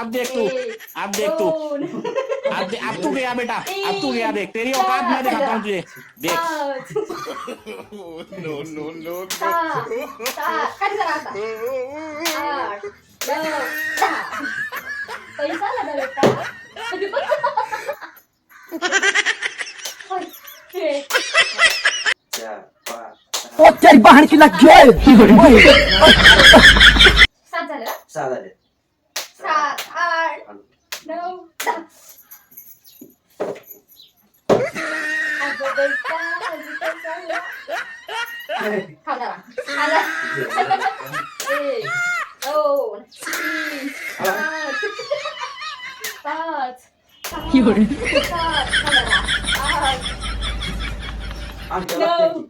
अब देख तू, अब देख तू, अब तू गया बेटा, अब तू गया, देख तेरी औकात मैं दिखाता हूँ तुझे, देख। नो नो नो पैसा आला ना बेटा ओ तेरी बहन की लग गई 7 झालं. सहा झाले 7 8 9 10. अगं बेटा अजून काय चाललं? खा जरा. आला. 1 2 3 4 5 6 7 8 9